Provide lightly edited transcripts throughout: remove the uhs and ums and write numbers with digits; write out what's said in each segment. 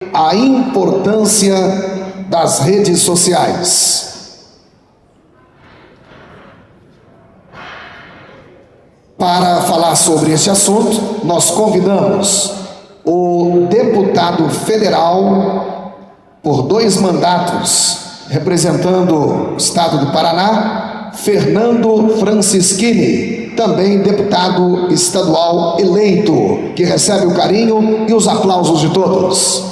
a importância das redes sociais. Para falar sobre esse assunto, nós convidamos o deputado federal por 2 mandatos, representando o estado do Paraná, Fernando Francischini, também deputado estadual eleito, que recebe o carinho e os aplausos de todos.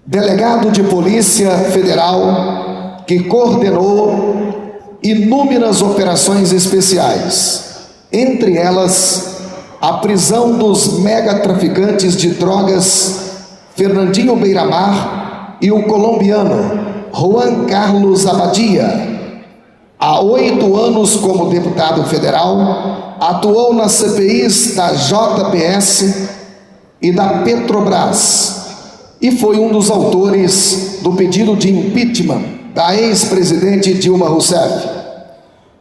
Delegado de Polícia Federal, que coordenou inúmeras operações especiais, entre elas a prisão dos megatraficantes de drogas Fernandinho Beiramar e o colombiano Juan Carlos Abadia. Há 8 anos como deputado federal, atuou nas CPIs da JBS e da Petrobras e foi um dos autores do pedido de impeachment da ex-presidente Dilma Rousseff.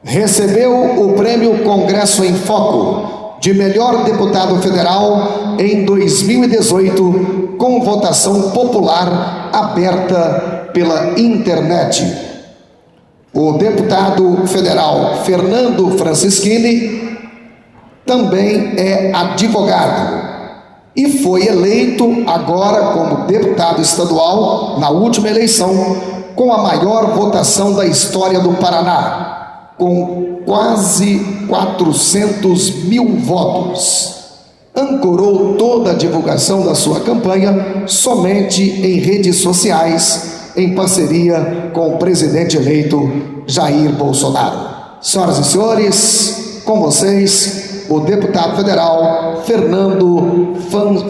Recebeu o prêmio Congresso em Foco de melhor deputado federal em 2018, com votação popular aberta pela internet. O deputado federal Fernando Francischini também é advogado e foi eleito agora como deputado estadual na última eleição com a maior votação da história do Paraná, com quase 400 mil votos. Ancorou toda a divulgação da sua campanha somente em redes sociais, em parceria com o presidente eleito Jair Bolsonaro. Senhoras e senhores, com vocês, o deputado federal Fernando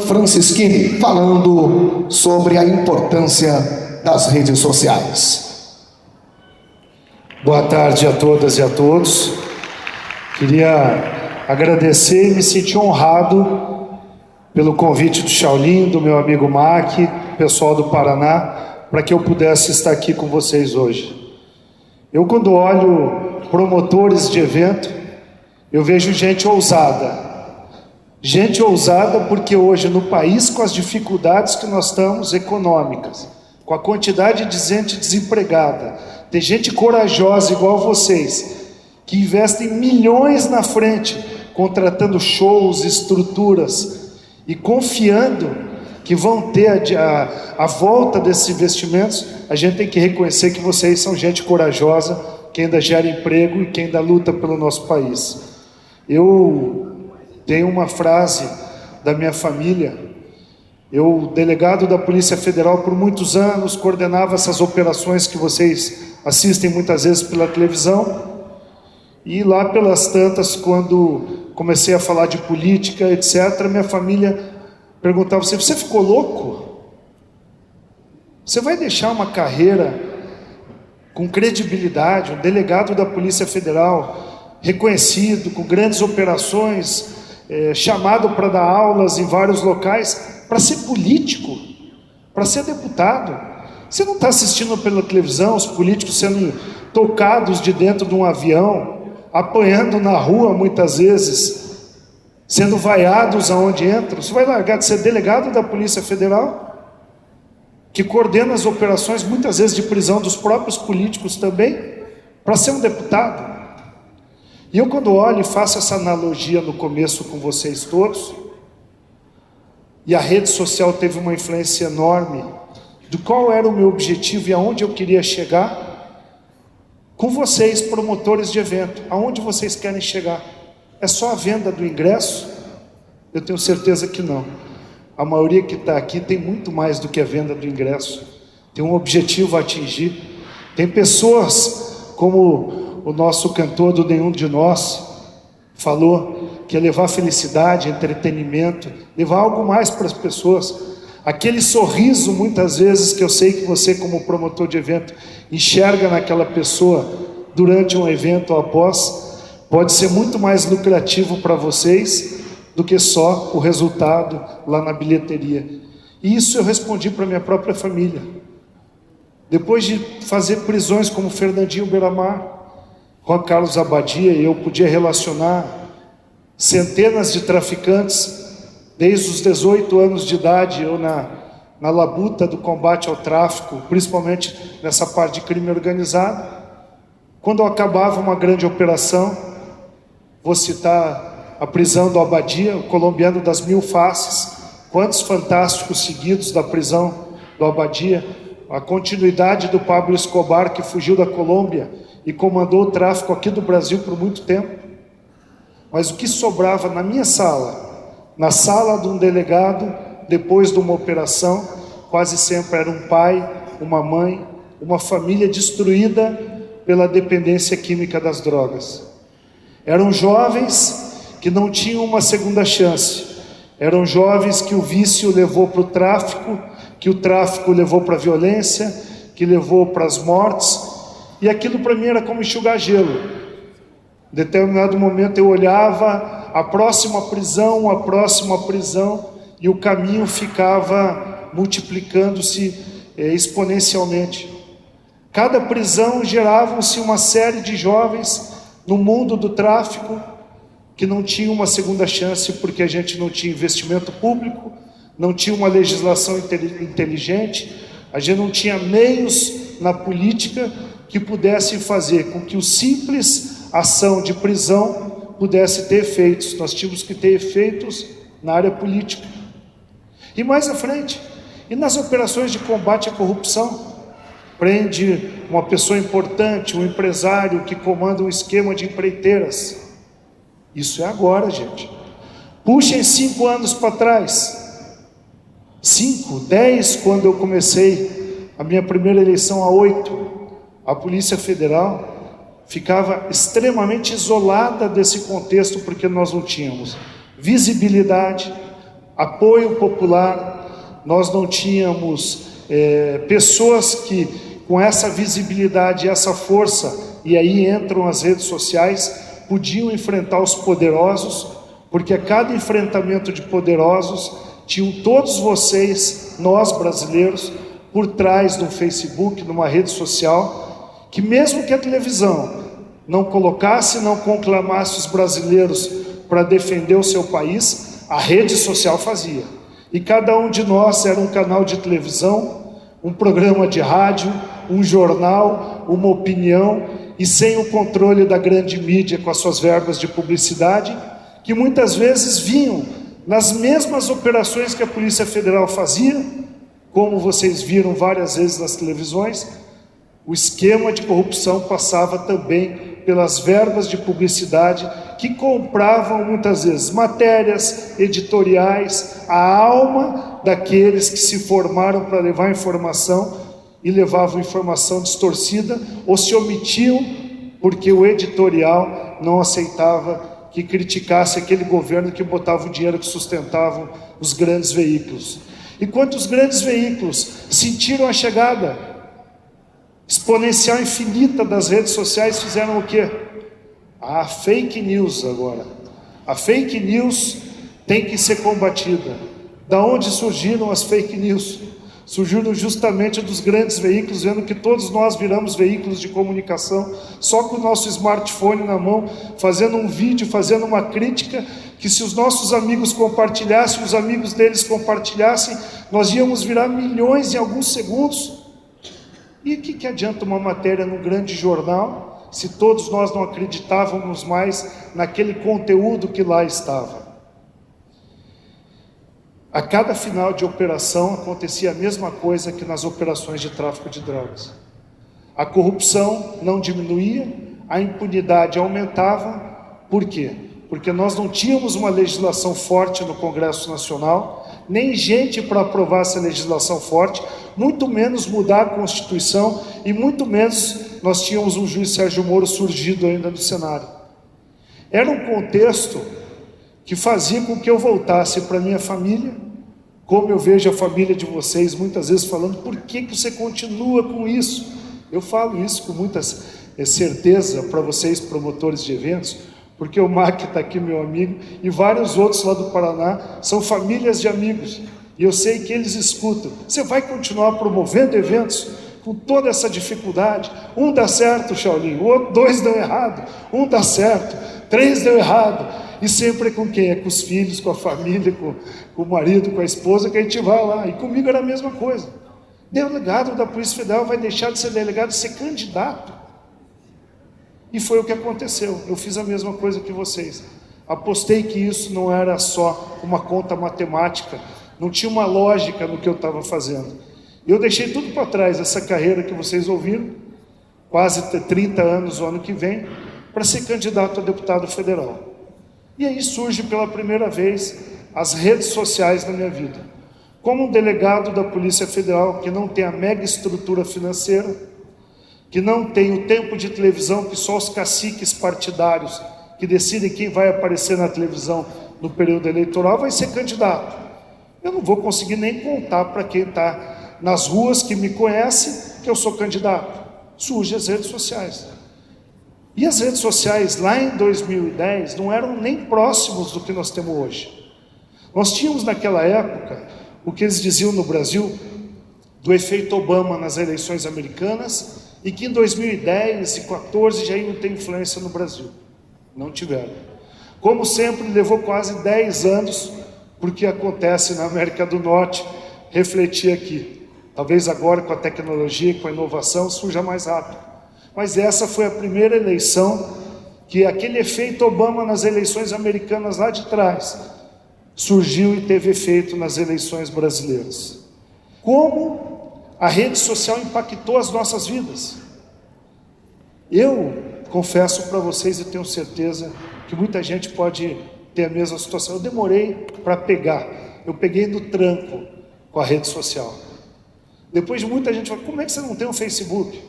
Francischini, falando sobre a importância das redes sociais. Boa tarde a todas e a todos. Queria agradecer e me sentir honrado pelo convite do Shaolin, do meu amigo Mac, pessoal do Paraná, para que eu pudesse estar aqui com vocês hoje. Eu, quando olho promotores de evento, eu vejo gente ousada. Gente ousada porque hoje no país, com as dificuldades que nós estamos econômicas, com a quantidade de gente desempregada, tem gente corajosa igual vocês, que investem milhões na frente, contratando shows, estruturas e confiando que vão ter a volta desses investimentos. A gente tem que reconhecer que vocês são gente corajosa, que ainda gera emprego e que ainda luta pelo nosso país. Eu tenho uma frase da minha família. Eu, delegado da Polícia Federal por muitos anos, coordenava essas operações que vocês assistem muitas vezes pela televisão. E lá pelas tantas, quando comecei a falar de política, etc., minha família perguntava assim: você ficou louco? Você vai deixar uma carreira com credibilidade, um delegado da Polícia Federal reconhecido, com grandes operações, chamado para dar aulas em vários locais, para ser político, para ser deputado? Você não está assistindo pela televisão os políticos sendo tocados de dentro de um avião, apanhando na rua muitas vezes, sendo vaiados aonde entram? Você vai largar de ser delegado da Polícia Federal, que coordena as operações muitas vezes de prisão dos próprios políticos também, para ser um deputado? E eu, quando olho e faço essa analogia no começo com vocês todos, e a rede social teve uma influência enorme de qual era o meu objetivo e aonde eu queria chegar, com vocês, promotores de evento, aonde vocês querem chegar? É só a venda do ingresso? Eu tenho certeza que não. A maioria que está aqui tem muito mais do que a venda do ingresso. Tem um objetivo a atingir. Tem pessoas, como o nosso cantor do Nenhum de Nós falou, que é levar felicidade, entretenimento, levar algo mais para as pessoas. Aquele sorriso, muitas vezes, que eu sei que você, como promotor de evento, enxerga naquela pessoa durante um evento ou após, pode ser muito mais lucrativo para vocês do que só o resultado lá na bilheteria. E isso eu respondi para minha própria família. Depois de fazer prisões como Fernandinho Beiramar, Juan Carlos Abadia, eu podia relacionar centenas de traficantes, desde os 18 anos de idade, eu na labuta do combate ao tráfico, principalmente nessa parte de crime organizado. Quando acabava uma grande operação, vou citar a prisão do Abadia, o colombiano das 1000 faces, quantos fantásticos seguidos da prisão do Abadia, a continuidade do Pablo Escobar, que fugiu da Colômbia e comandou o tráfico aqui do Brasil por muito tempo. Mas o que sobrava na minha sala, na sala de um delegado, depois de uma operação, quase sempre era um pai, uma mãe, uma família destruída pela dependência química das drogas. Eram jovens que não tinham uma segunda chance. Eram jovens que o vício levou para o tráfico, que o tráfico levou para a violência, que levou para as mortes. E aquilo para mim era como enxugar gelo. Em determinado momento eu olhava a próxima prisão, e o caminho ficava multiplicando-se exponencialmente. Cada prisão gerava-se uma série de jovens no mundo do tráfico que não tinham uma segunda chance, porque a gente não tinha investimento público, não tinha uma legislação inteligente, a gente não tinha meios na política que pudessem fazer com que o simples ação de prisão pudesse ter efeitos. Nós tínhamos que ter efeitos na área política. E mais à frente, e nas operações de combate à corrupção, prende uma pessoa importante, um empresário que comanda um esquema de empreiteiras. Isso é agora, gente. Puxem 5 anos para trás. 5, 10, quando eu comecei a minha primeira eleição, a 8, a Polícia Federal ficava extremamente isolada desse contexto, porque nós não tínhamos visibilidade, apoio popular, nós não tínhamos pessoas que com essa visibilidade e essa força, e aí entram as redes sociais, podiam enfrentar os poderosos, porque a cada enfrentamento de poderosos, tinham todos vocês, nós brasileiros, por trás do Facebook, numa rede social, que mesmo que a televisão não colocasse, não conclamasse os brasileiros para defender o seu país, a rede social fazia. E cada um de nós era um canal de televisão, um programa de rádio, um jornal, uma opinião, e sem o controle da grande mídia com as suas verbas de publicidade, que muitas vezes vinham nas mesmas operações que a Polícia Federal fazia, como vocês viram várias vezes nas televisões, o esquema de corrupção passava também pelas verbas de publicidade que compravam muitas vezes matérias, editoriais, a alma daqueles que se formaram para levar informação e levavam informação distorcida ou se omitiam porque o editorial não aceitava que criticasse aquele governo que botava o dinheiro que sustentavam os grandes veículos. E quando os grandes veículos sentiram a chegada exponencial infinita das redes sociais, fizeram o quê? A fake news agora. A fake news tem que ser combatida. Da onde surgiram as fake news? Surgiram justamente dos grandes veículos, vendo que todos nós viramos veículos de comunicação, só com o nosso smartphone na mão, fazendo um vídeo, fazendo uma crítica, que se os nossos amigos compartilhassem, os amigos deles compartilhassem, nós íamos virar milhões em alguns segundos. E o que adianta uma matéria num grande jornal, se todos nós não acreditávamos mais naquele conteúdo que lá estava? A cada final de operação acontecia a mesma coisa que nas operações de tráfico de drogas. A corrupção não diminuía, a impunidade aumentava. Por quê? Porque nós não tínhamos uma legislação forte no Congresso Nacional, nem gente para aprovar essa legislação forte, muito menos mudar a Constituição, e muito menos nós tínhamos um juiz Sérgio Moro surgido ainda no cenário. Era um contexto que fazia com que eu voltasse para minha família, como eu vejo a família de vocês muitas vezes falando, por que você continua com isso? Eu falo isso com muita certeza para vocês, promotores de eventos, porque o Mac está aqui, meu amigo, e vários outros lá do Paraná, são famílias de amigos, e eu sei que eles escutam. Você vai continuar promovendo eventos com toda essa dificuldade? Um dá certo, Shaolin, o outro, 2 deu errado, um dá certo, 3 deu errado. E sempre é com quem? É com os filhos, com a família, com o marido, com a esposa, que a gente vai lá. E comigo era a mesma coisa. Delegado da Polícia Federal vai deixar de ser delegado e ser candidato. E foi o que aconteceu. Eu fiz a mesma coisa que vocês. Apostei que isso não era só uma conta matemática, não tinha uma lógica no que eu estava fazendo. Eu deixei tudo para trás, essa carreira que vocês ouviram, quase 30 anos o ano que vem, para ser candidato a deputado federal. E aí surge pela primeira vez as redes sociais na minha vida. Como um delegado da Polícia Federal que não tem a mega estrutura financeira, que não tem o tempo de televisão que só os caciques partidários que decidem quem vai aparecer na televisão no período eleitoral vai ser candidato. Eu não vou conseguir nem contar para quem está nas ruas que me conhece que eu sou candidato. Surgem as redes sociais. E as redes sociais lá em 2010 não eram nem próximos do que nós temos hoje. Nós tínhamos naquela época o que eles diziam no Brasil do efeito Obama nas eleições americanas e que em 2010 e 2014 já não tem influência no Brasil. Não tiveram. Como sempre, levou quase 10 anos porque acontece na América do Norte refletir aqui. Talvez agora com a tecnologia, com a inovação, surja mais rápido. Mas essa foi a primeira eleição que aquele efeito Obama nas eleições americanas lá de trás surgiu e teve efeito nas eleições brasileiras. Como a rede social impactou as nossas vidas? Eu confesso para vocês e tenho certeza que muita gente pode ter a mesma situação. Eu demorei para pegar. Eu peguei no tranco com a rede social. Depois de muita gente falar, como é que você não tem um Facebook?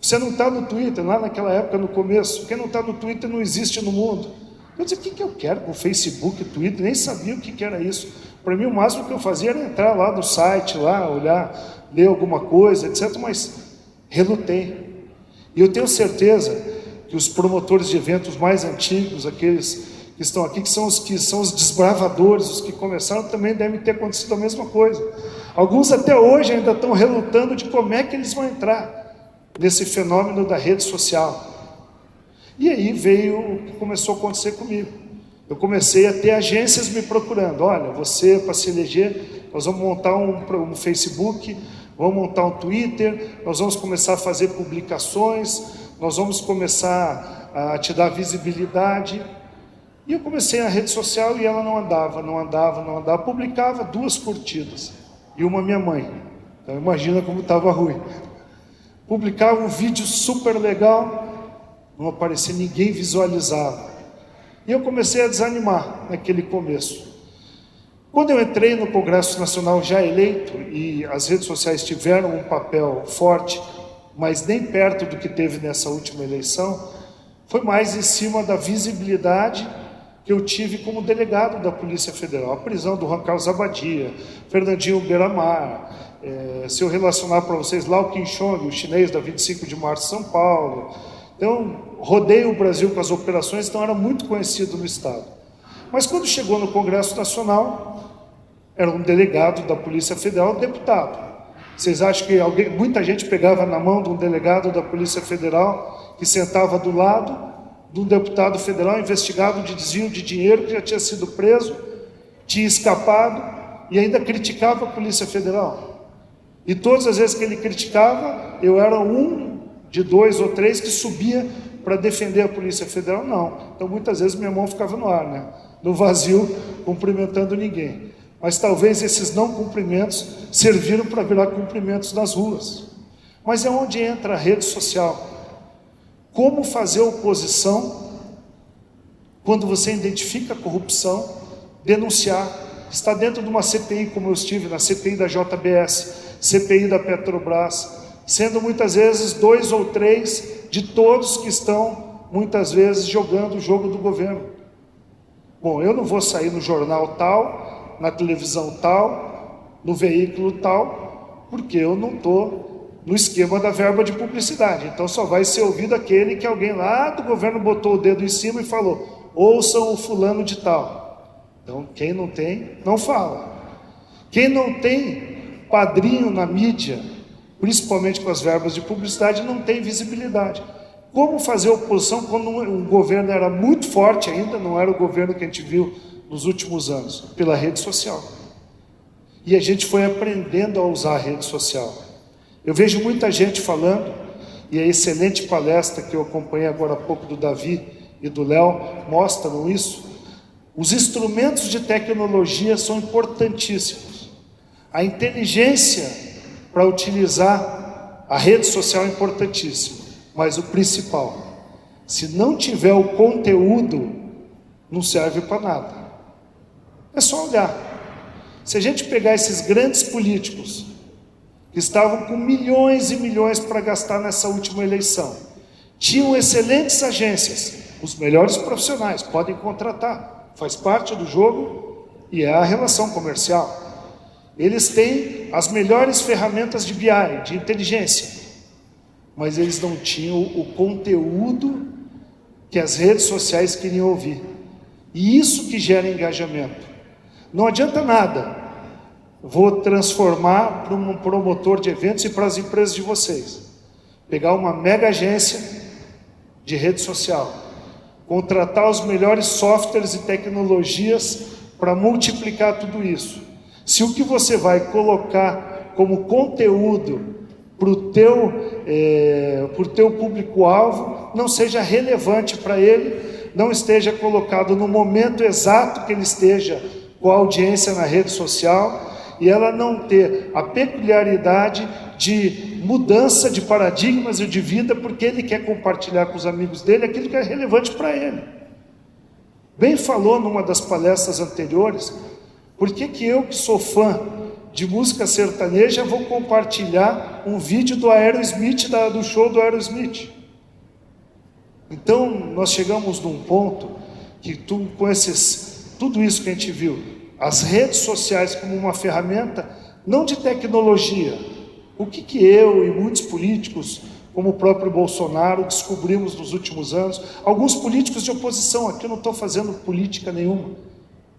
Você não está no Twitter, lá naquela época, no começo. Quem não está no Twitter não existe no mundo. Eu disse, o que eu quero com o Facebook, Twitter? Nem sabia o que era isso. Para mim, o máximo que eu fazia era entrar lá no site, lá, olhar, ler alguma coisa, etc. Mas relutei. E eu tenho certeza que os promotores de eventos mais antigos, aqueles que estão aqui, que são os desbravadores, os que começaram, também devem ter acontecido a mesma coisa. Alguns até hoje ainda estão relutando de como é que eles vão entrar nesse fenômeno da rede social. E aí veio o que começou a acontecer comigo. Eu comecei a ter agências me procurando. Olha, você, para se eleger, nós vamos montar um Facebook, vamos montar um Twitter, nós vamos começar a fazer publicações, nós vamos começar a te dar visibilidade. E eu comecei a rede social e ela não andava. Publicava 2 curtidas. E uma minha mãe. Então imagina como estava ruim. Publicava um vídeo super legal, não aparecia, ninguém visualizava. E eu comecei a desanimar naquele começo. Quando eu entrei no Congresso Nacional já eleito, e as redes sociais tiveram um papel forte, mas nem perto do que teve nessa última eleição, foi mais em cima da visibilidade que eu tive como delegado da Polícia Federal. A prisão do Juan Carlos Abadia, Fernandinho Beiramar, se eu relacionar para vocês lá o Kim Chong, o chinês da 25 de março de São Paulo. Então, rodei o Brasil com as operações, então era muito conhecido no Estado. Mas quando chegou no Congresso Nacional, era um delegado da Polícia Federal, deputado. Vocês acham que muita gente pegava na mão de um delegado da Polícia Federal que sentava do lado de um deputado federal investigado de desvio de dinheiro, que já tinha sido preso, tinha escapado e ainda criticava a Polícia Federal? E todas as vezes que ele criticava, eu era um de 2 ou 3 que subia para defender a Polícia Federal? Não. Então muitas vezes minha mão ficava no ar, né? No vazio, cumprimentando ninguém. Mas talvez esses não cumprimentos serviram para virar cumprimentos nas ruas. Mas é onde entra a rede social. Como fazer oposição quando você identifica a corrupção, denunciar, está dentro de uma CPI, como eu estive na CPI da JBS, CPI da Petrobras, sendo muitas vezes 2 ou 3 de todos que estão, muitas vezes, jogando o jogo do governo. Bom, eu não vou sair no jornal tal, na televisão tal, no veículo tal, porque eu não estou no esquema da verba de publicidade. Então só vai ser ouvido aquele que alguém lá do governo botou o dedo em cima e falou, ouçam o fulano de tal. Então quem não tem, não fala. Quem não tem padrinho na mídia, principalmente com as verbas de publicidade, não tem visibilidade. Como fazer oposição quando um governo era muito forte ainda, não era o governo que a gente viu nos últimos anos, pela rede social. E a gente foi aprendendo a usar a rede social. Eu vejo muita gente falando, e a excelente palestra que eu acompanhei agora há pouco do Davi e do Léo mostram isso. Os instrumentos de tecnologia são importantíssimos. A inteligência para utilizar a rede social é importantíssima. Mas o principal, se não tiver o conteúdo, não serve para nada. É só olhar. Se a gente pegar esses grandes políticos, que estavam com milhões e milhões para gastar nessa última eleição, tinham excelentes agências, os melhores profissionais, podem contratar, faz parte do jogo e é a relação comercial. Eles têm as melhores ferramentas de BI, de inteligência, mas eles não tinham o conteúdo que as redes sociais queriam ouvir. E isso que gera engajamento. Não adianta nada, vou transformar para um promotor de eventos e para as empresas de vocês. Pegar uma mega agência de rede social, contratar os melhores softwares e tecnologias para multiplicar tudo isso. Se o que você vai colocar como conteúdo para o teu público-alvo não seja relevante para ele, não esteja colocado no momento exato que ele esteja com a audiência na rede social, e ela não ter a peculiaridade de mudança de paradigmas e de vida, porque ele quer compartilhar com os amigos dele aquilo que é relevante para ele. Bem falou numa das palestras anteriores, por que eu que sou fã de música sertaneja vou compartilhar um vídeo do Aerosmith, do show do Aerosmith? Então nós chegamos num ponto que com tudo isso que a gente viu, as redes sociais como uma ferramenta, não de tecnologia. O que eu e muitos políticos, como o próprio Bolsonaro, descobrimos nos últimos anos, alguns políticos de oposição, aqui eu não estou fazendo política nenhuma,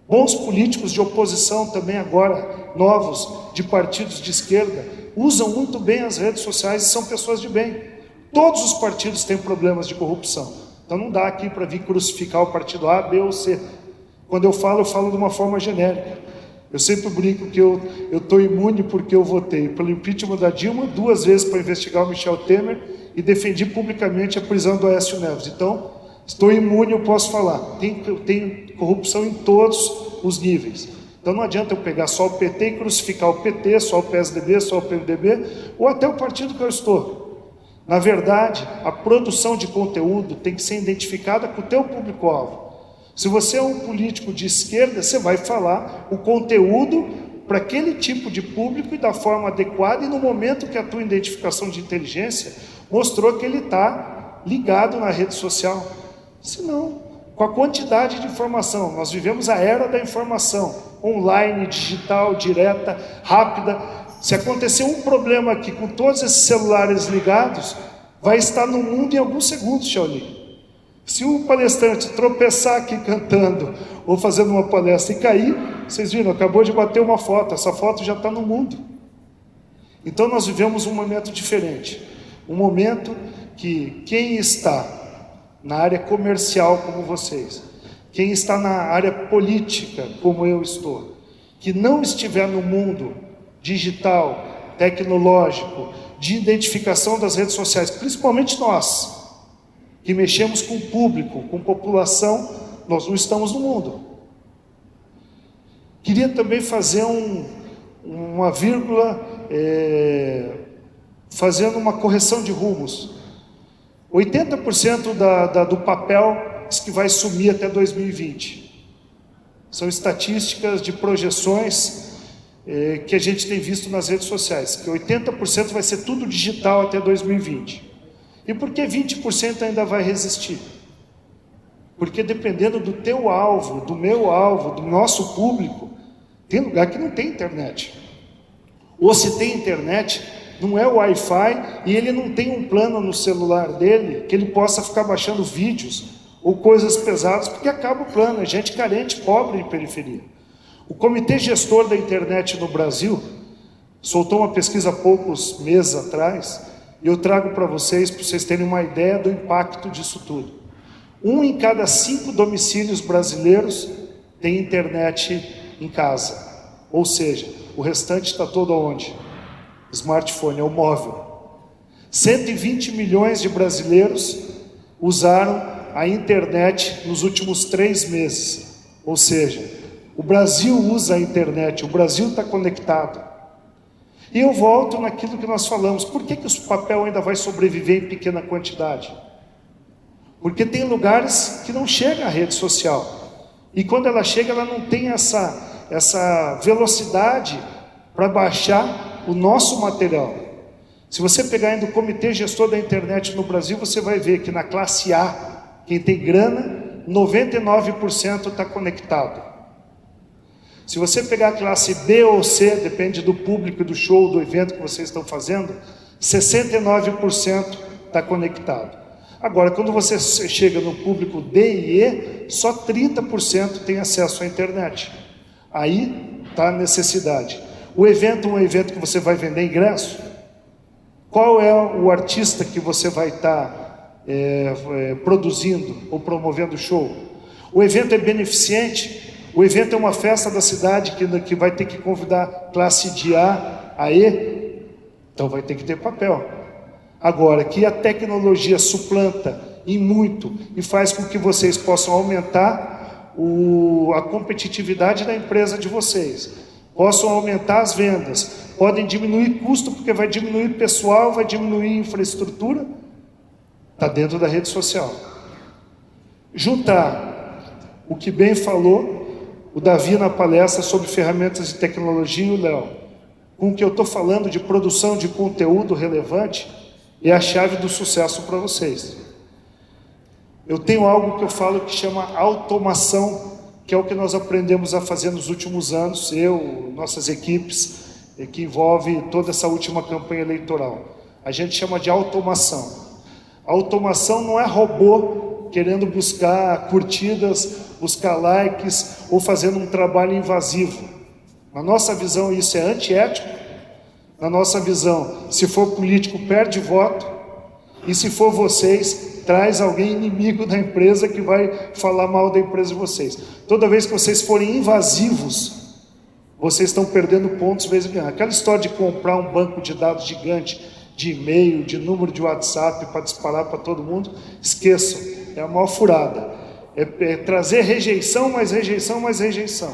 bons políticos de oposição também agora, novos, de partidos de esquerda, usam muito bem as redes sociais e são pessoas de bem. Todos os partidos têm problemas de corrupção, então não dá aqui para vir crucificar o partido A, B ou C. Quando eu falo de uma forma genérica. Eu sempre brinco que eu estou imune porque eu votei pelo impeachment da Dilma 2 vezes para investigar o Michel Temer e defendi publicamente a prisão do Aécio Neves. Então, estou imune, eu posso falar. Tem corrupção em todos os níveis. Então não adianta eu pegar só o PT e crucificar o PT, só o PSDB, só o PMDB, ou até o partido que eu estou. Na verdade, a produção de conteúdo tem que ser identificada com o teu público-alvo. Se você é um político de esquerda, você vai falar o conteúdo para aquele tipo de público e da forma adequada e no momento que a tua identificação de inteligência mostrou que ele está ligado na rede social. Senão, com a quantidade de informação, nós vivemos a era da informação, online, digital, direta, rápida. Se acontecer um problema aqui com todos esses celulares ligados, vai estar no mundo em alguns segundos, Shaolin. Se o palestrante tropeçar aqui cantando ou fazendo uma palestra e cair, vocês viram, acabou de bater uma foto, essa foto já está no mundo. Então nós vivemos um momento diferente, um momento que quem está na área comercial como vocês, quem está na área política como eu estou, que não estiver no mundo digital, tecnológico, de identificação das redes sociais, principalmente nós, que mexemos com o público, com população, nós não estamos no mundo. Queria também fazer uma vírgula, fazendo uma correção de rumos. 80% do papel diz que vai sumir até 2020. São estatísticas de projeções que a gente tem visto nas redes sociais, que 80% vai ser tudo digital até 2020. E por que 20% ainda vai resistir? Porque dependendo do teu alvo, do meu alvo, do nosso público, tem lugar que não tem internet. Ou se tem internet, não é o Wi-Fi e ele não tem um plano no celular dele que ele possa ficar baixando vídeos ou coisas pesadas, porque acaba o plano, é gente carente, pobre em periferia. O Comitê Gestor da Internet no Brasil soltou uma pesquisa há poucos meses atrás, E eu trago para vocês terem uma ideia do impacto disso tudo. 1 em cada 5 domicílios brasileiros tem internet em casa. Ou seja, o restante está todo onde? Smartphone, é o móvel. 120 milhões de brasileiros usaram a internet nos últimos 3 meses. Ou seja, o Brasil usa a internet, o Brasil está conectado. E eu volto naquilo que nós falamos. Por que o papel ainda vai sobreviver em pequena quantidade? Porque tem lugares que não chega a rede social. E quando ela chega, ela não tem essa velocidade para baixar o nosso material. Se você pegar ainda o Comitê Gestor da Internet no Brasil, você vai ver que na classe A, quem tem grana, 99% está conectado. Se você pegar a classe B ou C, depende do público, do show, do evento que vocês estão fazendo, 69% está conectado. Agora, quando você chega no público D e E, só 30% tem acesso à internet. Aí está a necessidade. O evento é um evento que você vai vender ingresso? Qual é o artista que você vai estar produzindo ou promovendo o show? O evento é beneficente? O evento é uma festa da cidade que vai ter que convidar classe de A a E? Então vai ter que ter papel. Agora, que a tecnologia suplanta em muito e faz com que vocês possam aumentar a competitividade da empresa de vocês, possam aumentar as vendas, podem diminuir custo, porque vai diminuir pessoal, vai diminuir infraestrutura, está dentro da rede social. Juntar o que bem falou o Davi na palestra sobre ferramentas de tecnologia e o Léo, com o que eu estou falando de produção de conteúdo relevante, é a chave do sucesso para vocês. Eu tenho algo que eu falo que chama automação, que é o que nós aprendemos a fazer nos últimos anos, nossas equipes, que envolve toda essa última campanha eleitoral. A gente chama de automação. A automação não é robô querendo buscar curtidas, buscar likes ou fazendo um trabalho invasivo. Na nossa visão isso é antiético. Na nossa visão, se for político, perde voto. E se for vocês, traz alguém inimigo da empresa que vai falar mal da empresa de vocês. Toda vez que vocês forem invasivos, vocês estão perdendo pontos vezes ganhar. Aquela história de comprar um banco de dados gigante, de e-mail, de número de WhatsApp para disparar para todo mundo, esqueçam, é a maior furada. É trazer rejeição, mais rejeição, mais rejeição.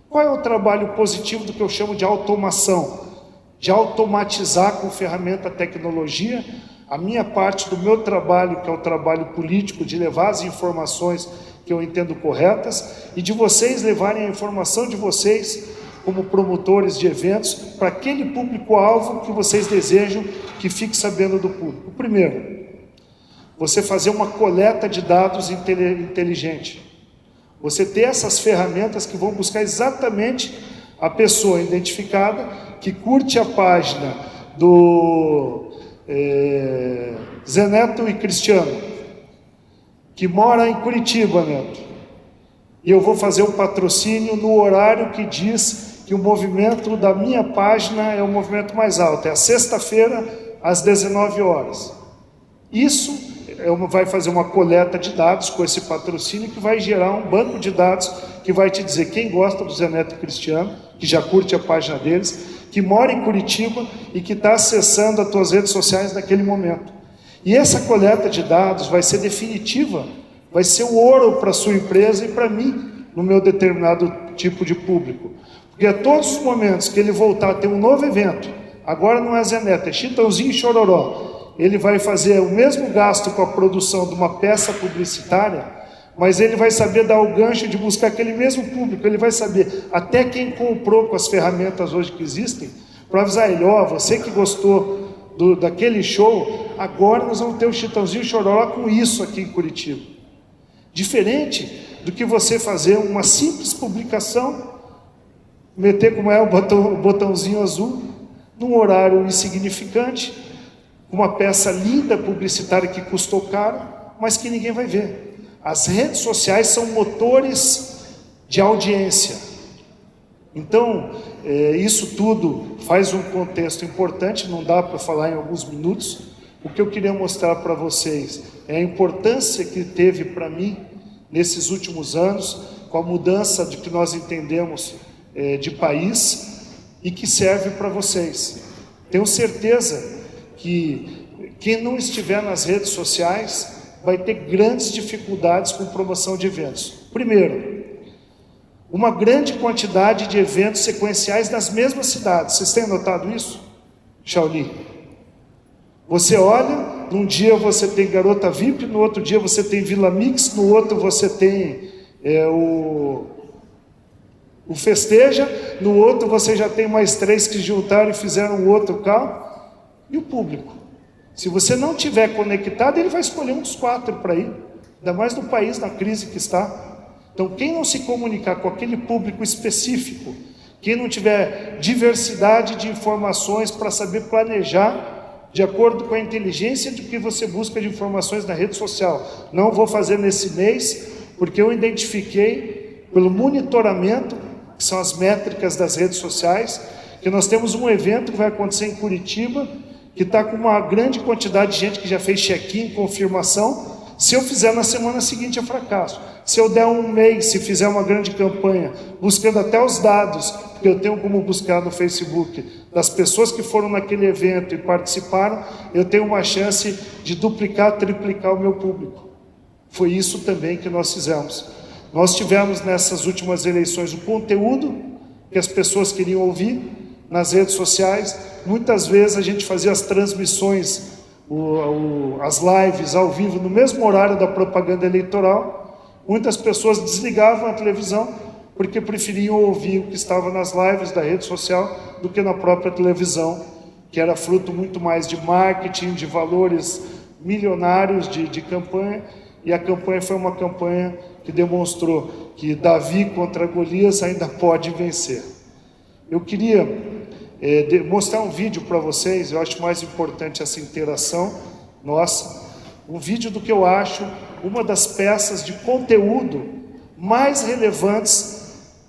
Qual é o trabalho positivo do que eu chamo de automação? De automatizar com ferramenta tecnologia a minha parte do meu trabalho, que é o trabalho político, de levar as informações que eu entendo corretas, e de vocês levarem a informação de vocês, como promotores de eventos, para aquele público-alvo que vocês desejam que fique sabendo do público. Primeiro, você fazer uma coleta de dados inteligente. Você ter essas ferramentas que vão buscar exatamente a pessoa identificada que curte a página do Zé Neto e Cristiano, que mora em Curitiba, Neto, e eu vou fazer um patrocínio no horário que diz que o movimento da minha página é o movimento mais alto, é a sexta-feira às 19 horas. Isso vai fazer uma coleta de dados com esse patrocínio que vai gerar um banco de dados que vai te dizer quem gosta do Zé Neto e Cristiano, que já curte a página deles, que mora em Curitiba e que está acessando as tuas redes sociais naquele momento. E essa coleta de dados vai ser definitiva, vai ser o ouro para a sua empresa e para mim, no meu determinado tipo de público. Porque a todos os momentos que ele voltar a ter um novo evento, agora não é Zé Neto, é Chitãozinho e Chororó, ele vai fazer o mesmo gasto com a produção de uma peça publicitária, mas ele vai saber dar o gancho de buscar aquele mesmo público, ele vai saber até quem comprou com as ferramentas hoje que existem, para avisar ele, você que gostou daquele show, agora nós vamos ter o Chitãozinho e Chororó com isso aqui em Curitiba. Diferente do que você fazer uma simples publicação, meter como é o botãozinho azul, num horário insignificante, uma peça linda publicitária que custou caro, mas que ninguém vai ver. As redes sociais são motores de audiência. Então, isso tudo faz um contexto importante, não dá para falar em alguns minutos, O que eu queria mostrar para vocês é a importância que teve para mim nesses últimos anos, com a mudança de que nós entendemos de país e que serve para vocês. Tenho certeza que quem não estiver nas redes sociais vai ter grandes dificuldades com promoção de eventos. Primeiro, uma grande quantidade de eventos sequenciais nas mesmas cidades. Vocês têm notado isso, Shaolin? Você olha, num dia você tem Garota VIP, no outro dia você tem Vila Mix, no outro você tem o Festeja, no outro você já tem mais 3 que juntaram e fizeram um outro carro. E o público? Se você não tiver conectado, ele vai escolher uns 4 para ir, ainda mais no país, na crise que está. Então, quem não se comunicar com aquele público específico, quem não tiver diversidade de informações para saber planejar de acordo com a inteligência de que você busca de informações na rede social. Não vou fazer nesse mês, porque eu identifiquei pelo monitoramento, que são as métricas das redes sociais, que nós temos um evento que vai acontecer em Curitiba, que está com uma grande quantidade de gente que já fez check-in, confirmação. Se eu fizer na semana seguinte é fracasso. Se eu der um mês, se fizer uma grande campanha, buscando até os dados, porque eu tenho como buscar no Facebook, das pessoas que foram naquele evento e participaram, eu tenho uma chance de duplicar, triplicar o meu público. Foi isso também que nós fizemos. Nós tivemos nessas últimas eleições o conteúdo que as pessoas queriam ouvir nas redes sociais. Muitas vezes a gente fazia as transmissões, as lives ao vivo no mesmo horário da propaganda eleitoral. Muitas pessoas desligavam a televisão porque preferiam ouvir o que estava nas lives da rede social do que na própria televisão, que era fruto muito mais de marketing, de valores milionários de campanha. E a campanha foi uma campanha que demonstrou que Davi contra Golias ainda pode vencer. Eu queria mostrar um vídeo para vocês. Eu acho mais importante essa interação nossa. Um vídeo do que eu acho uma das peças de conteúdo mais relevantes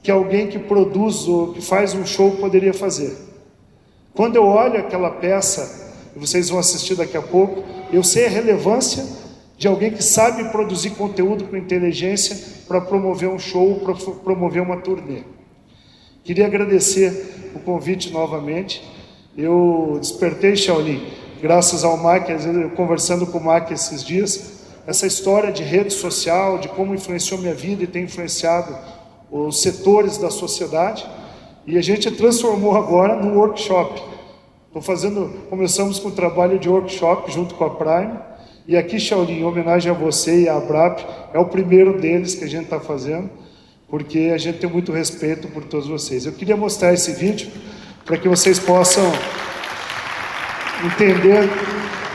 que alguém que produz ou que faz um show poderia fazer. Quando eu olho aquela peça, e vocês vão assistir daqui a pouco, eu sei a relevância de alguém que sabe produzir conteúdo com inteligência para promover um show, para promover uma turnê. Queria agradecer o convite novamente. Eu despertei, Shaolin, graças ao Mac, conversando com o Mac esses dias, essa história de rede social, de como influenciou minha vida e tem influenciado os setores da sociedade, e a gente transformou agora num workshop. Começamos com o trabalho de workshop junto com a Prime, e aqui, Shaolin, em homenagem a você e à Abrap, é o primeiro deles que a gente está fazendo, porque a gente tem muito respeito por todos vocês. Eu queria mostrar esse vídeo para que vocês possam entender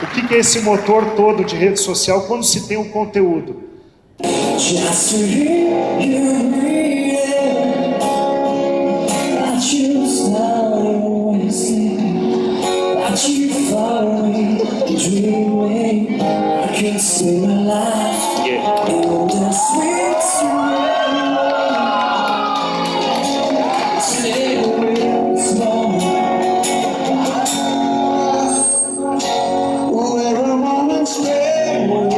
o que é esse motor todo de rede social quando se tem um conteúdo. Just to hear you breathing, I choose now when you sing, that you follow me, dreaming, I can see my life in the sweet surround. Stay with this moment, where a moment's memory.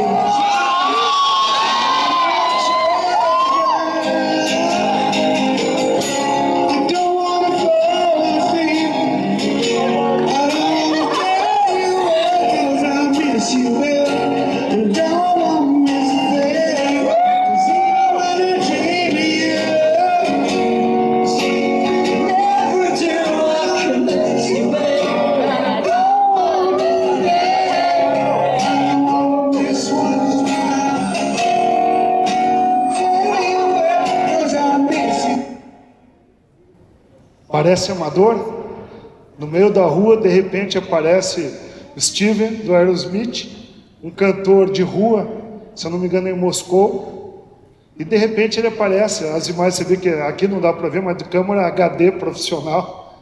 Parece amador? No meio da rua, de repente, aparece o Steven, do Aerosmith, um cantor de rua, se eu não me engano, em Moscou, e de repente ele aparece. As imagens, você vê que aqui não dá para ver, mas de câmera HD profissional,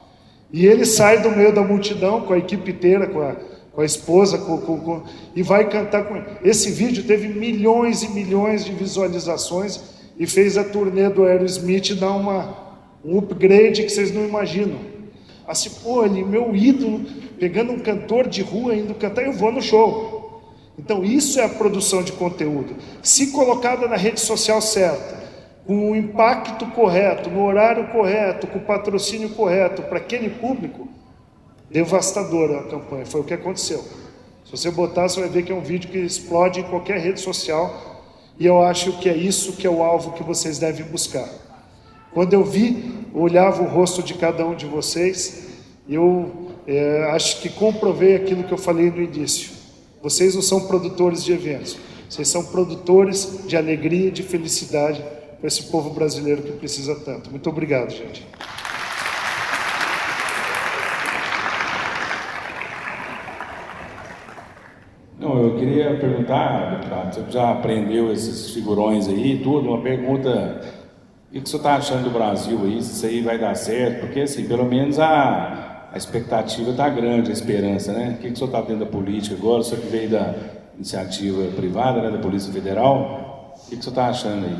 e ele sai do meio da multidão com a equipe inteira, com a esposa, e vai cantar com ele. Esse vídeo teve milhões e milhões de visualizações e fez a turnê do Aerosmith dar um upgrade que vocês não imaginam. Assim, pô, ele, meu ídolo, pegando um cantor de rua, indo cantar, eu vou no show. Então isso é a produção de conteúdo. Se colocada na rede social certa, com o impacto correto, no horário correto, com o patrocínio correto, para aquele público, devastadora a campanha, foi o que aconteceu. Se você botar, você vai ver que é um vídeo que explode em qualquer rede social, e eu acho que é isso que é o alvo que vocês devem buscar. Quando eu olhava o rosto de cada um de vocês, eu acho que comprovei aquilo que eu falei no início. Vocês não são produtores de eventos, vocês são produtores de alegria e de felicidade para esse povo brasileiro que precisa tanto. Muito obrigado, gente. Não, eu queria perguntar, deputado, você já aprendeu esses figurões aí e tudo, uma pergunta, o que o senhor está achando do Brasil aí, se isso aí vai dar certo? Porque, assim, pelo menos a expectativa está grande, a esperança, né? O que o senhor está dentro da política agora, o senhor que veio da iniciativa privada, né, da Polícia Federal, o que o senhor está achando aí?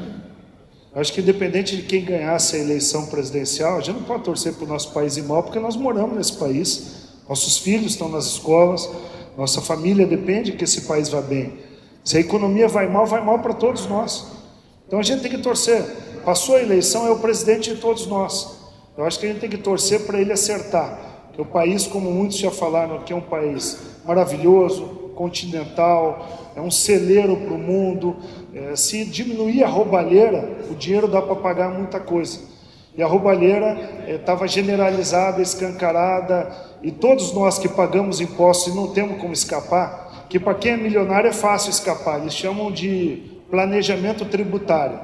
Acho que independente de quem ganhasse a eleição presidencial, a gente não pode torcer para o nosso país ir mal, porque nós moramos nesse país, nossos filhos estão nas escolas, nossa família depende que esse país vá bem. Se a economia vai mal para todos nós. Então a gente tem que torcer. Passou a eleição, é o presidente de todos nós. Eu acho que a gente tem que torcer para ele acertar. Que o país, como muitos já falaram aqui, é um país maravilhoso, continental, é um celeiro para o mundo. Se diminuir a roubalheira, o dinheiro dá para pagar muita coisa. E a roubalheira estava generalizada, escancarada, e todos nós que pagamos impostos e não temos como escapar, que para quem é milionário é fácil escapar, eles chamam de planejamento tributário.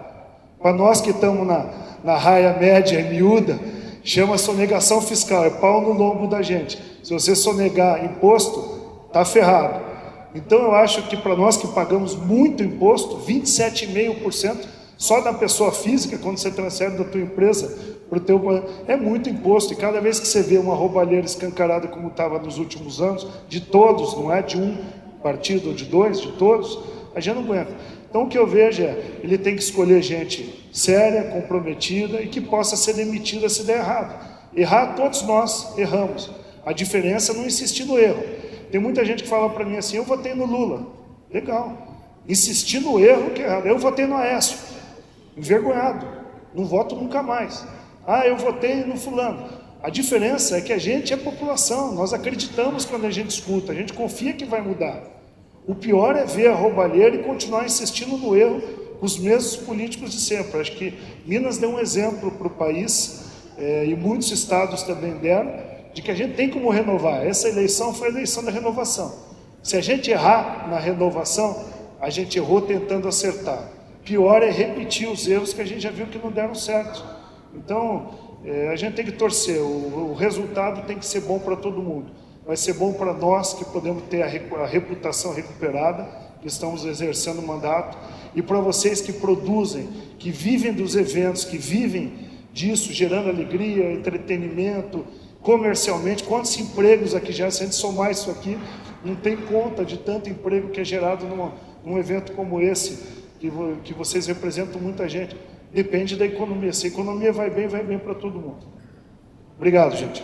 Para nós que estamos na raia média e miúda, chama sonegação fiscal, é pau no lombo da gente. Se você sonegar imposto, está ferrado. Então eu acho que para nós que pagamos muito imposto, 27,5%, só da pessoa física, quando você transfere da tua empresa para o teu... É muito imposto, e cada vez que você vê uma roubalheira escancarada como estava nos últimos anos, de todos, não é de um partido ou de dois, de todos, a gente não aguenta. Então o que eu vejo ele tem que escolher gente séria, comprometida e que possa ser demitida se der errado. Errar, todos nós erramos. A diferença é não insistir no erro. Tem muita gente que fala para mim assim, eu votei no Lula. Legal. Insistir no erro que é errado. Eu votei no Aécio. Envergonhado. Não voto nunca mais. Ah, eu votei no fulano. A diferença é que a gente é população. Nós acreditamos quando a gente escuta. A gente confia que vai mudar. O pior é ver a roubalheira e continuar insistindo no erro com os mesmos políticos de sempre. Acho que Minas deu um exemplo para o país, e muitos estados também deram, de que a gente tem como renovar. Essa eleição foi a eleição da renovação. Se a gente errar na renovação, a gente errou tentando acertar. Pior é repetir os erros que a gente já viu que não deram certo. Então, a gente tem que torcer. O resultado tem que ser bom para todo mundo. Vai ser bom para nós que podemos ter a reputação recuperada, que estamos exercendo o mandato, e para vocês que produzem, que vivem dos eventos, que vivem disso, gerando alegria, entretenimento, comercialmente. Quantos empregos aqui já, se a gente somar isso aqui, não tem conta de tanto emprego que é gerado num evento como esse, que vocês representam muita gente. Depende da economia. Se a economia vai bem para todo mundo. Obrigado, gente.